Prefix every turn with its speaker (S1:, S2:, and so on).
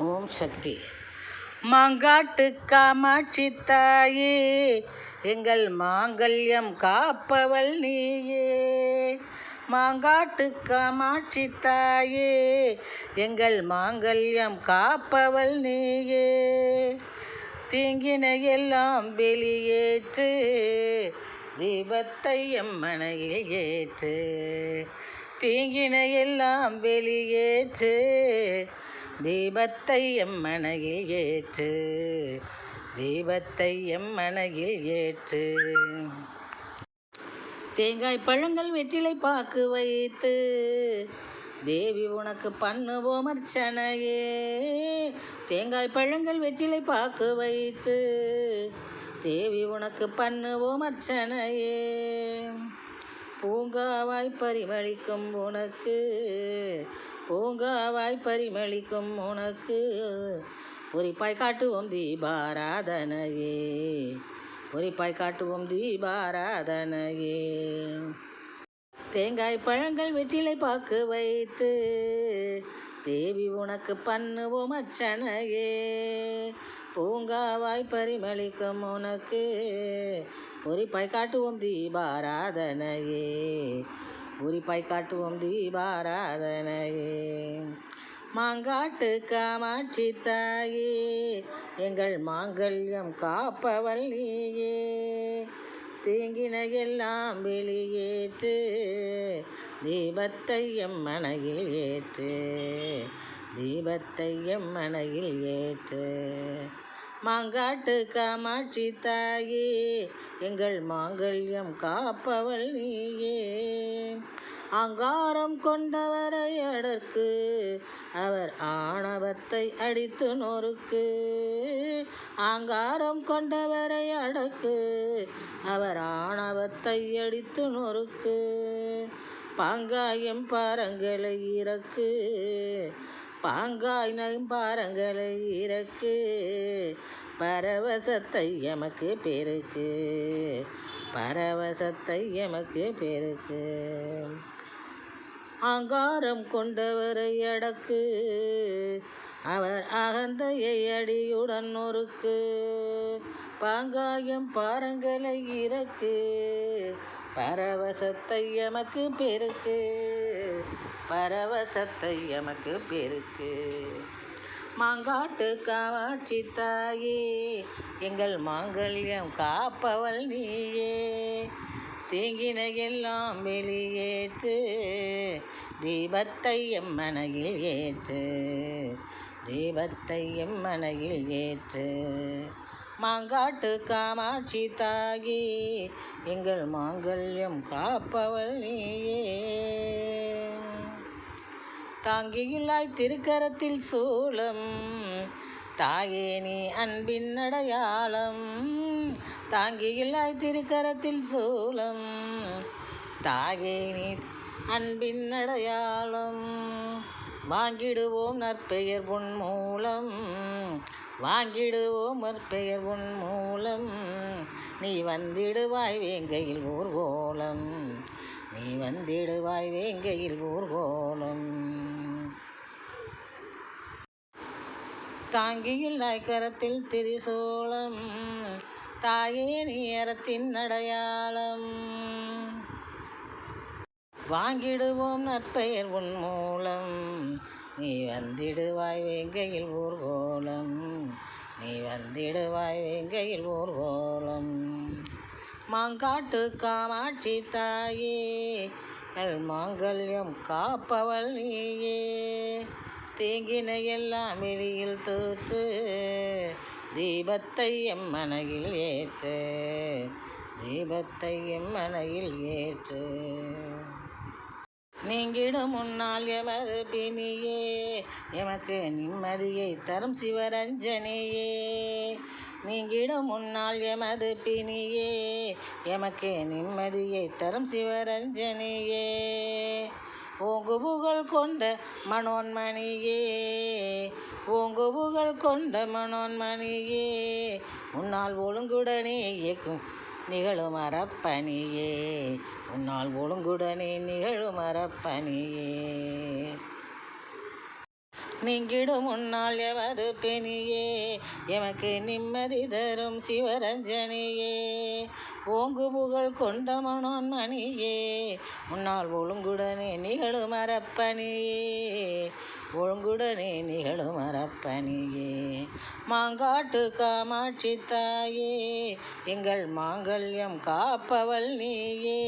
S1: ஓம் சக்தி. மாங்காட்டு காமாட்சி தாயே, எங்கள் மாங்கல்யம் காப்பவள் நீயே. மாங்காட்டு காமாட்சி தாயே, எங்கள் மாங்கல்யம் காப்பவள் நீயே. தீங்கினை எல்லாம் வெளியேற்று, தீபத்தை எம்மனையில் ஏற்று. தீங்கினை எல்லாம் வெளியேற்று, தீபத்தை எம்மனையில் ஏற்று. தீபத்தை எம்மனையில் ஏற்று. தேங்காய் பழங்கள் வெற்றிலை பாக்கு வைத்து, தேவி உனக்கு பண்ணுவோம் அர்ச்சனையே. தேங்காய் பழங்கள் வெற்றிலை பாக்கு வைத்து, தேவி உனக்கு பண்ணுவோம் அர்ச்சனையே. பூங்காவாய் பரிமளிக்கும் உனக்கு, பூங்காவாய் பரிமளிக்கும் உனக்கு, பொறிப்பாய் காட்டுவோம் தீபாராதனையே. பொறிப்பாய் காட்டுவோம் தீபாராதனையே. தேங்காய் பழங்கள் வெற்றிலை பாக்கு வைத்து, தேவி உனக்கு பண்ணுவோம் அர்ச்சனையே. பூங்காவாய் பரிமளிக்கும் உனக்கு, பொறிப்பாய் காட்டுவோம் தீபாராதனையே. பொறிப்பாய் காட்டுவோம் தீபாராதனையே. மாங்காட்டு காமாட்சி தாயே, எங்கள் மாங்கல்யம் காப்பவள் நீயே. தீங்கினை எல்லாம் வெளியேற்று, தீபத்தை எம்மனையில் ஏற்று. தீபத்தை எம்மனையில் ஏற்று. மாங்காட்டு காமாட்சி தாயே, எங்கள் மாங்கல்யம் காப்பவள் நீயே. அங்காரம் கொண்டவரை அடற்கு, அவர் ஆணவத்தை அடித்து நொறுக்கு. அங்காரம் கொண்டவரை அடக்கு, அவர் ஆணவத்தை அடித்து நொறுக்கு. பாங்காயம் பாரங்களை இறக்கு, பாங்காய் பாரங்களை இறக்கு. பரவசத்தை எமக்கு பெருக்கு, பரவசத்தை எமக்கு பெருக்கு. அங்காரம் கொண்டவரை அடக்கு, அவர் அகந்தையை அடியுடன் நொறுக்கு. பாங்காயம் பாரங்களை இறக்கு, பரவசத்தை எமக்கு பெருக்கு, பரவசத்தை எமக்கு பெருக்கு. மாங்காட்டு காமாட்சி தாயே, எங்கள் மாங்கல்யம் காப்பவள் நீயே. தீங்கினை எல்லாம் வெளியேற்று, தீபத்தை எம்மனையில் ஏற்று. தீபத்தை எம்மனையில் ஏற்று. மாங்காட்டு காமாட்சி தாயே, எங்கள் மாங்கல்யம் காப்பவள் நீயே. தாங்கியுள்ளாய் திருக்கரத்தில் சூலம், தாயே நீ அன்பின் அடையாளம். தாங்கியுள்ளாய் திருக்கரத்தில் சூலம், தாயே நீ அன்பின் அடையாளம். வாங்கிடுவோம் நற்பெயர் உன் மூலம், வாங்கிடுவோம் நற்பெயர் உன் மூலம். நீ வந்திடுவாய் வேங்கையில் ஊர்வலம், நீ வந்திடுவாய் வேங்கையில் ஊர்வலம். தாங்கியுள்ளாய் கரத்தில் திரிசூலம், தாயே நீ அறத்தின் அடையாளம். வாங்கிடுவோம் நற்பெயர் உன் மூலம், நீ வந்திடுவாய் வேங்கையில் ஊர்வலம், நீ வந்திடுவாய் வேங்கையில் ஊர்வலம். மாங்காட்டு காமாட்சி தாயே, எங்கள் மாங்கல்யம் காப்பவள் நீயே. தீங்கினை எல்லாம் வெளியில் தூற்று, தீபத்தை எம்மனையில் ஏற்று. தீபத்தை எம்மனையில் ஏற்று. நீங்கிடும் முன்னால் எமது பிணியே, எமக்கு நிம்மதியை தரும் சிவரஞ்சனியே. நீங்கிடும் முன்னால் எமது பிணியே, எமக்கு நிம்மதியை தரும் சிவரஞ்சனியே. ஓங்கு புகழ் கொண்ட மனோன்மணியே, ஓங்கு புகழ் கொண்ட மனோன்மணியே. உன்னால் ஒழுங்குடனே இயக்கும் நிகழும் அறப்பணியே, உன்னால் ஒழுங்குடனே நிகழும் அறப்பணியே. நீங்கிடும் முன்னால் எமது பிணியே எமக்கு நிம்மதி தரும் சிவரஞ்சனியே. ஓங்கு புகழ் கொண்ட மனோன்மணியே முன்னால் ஒழுங்குடனே நிகழும் அரப்பணியே ஒழுங்குடனே நிகழும் அரப்பணியே. மாங்காட்டு காமாட்சி தாயே எங்கள் மாங்கல்யம் காப்பவள் நீயே.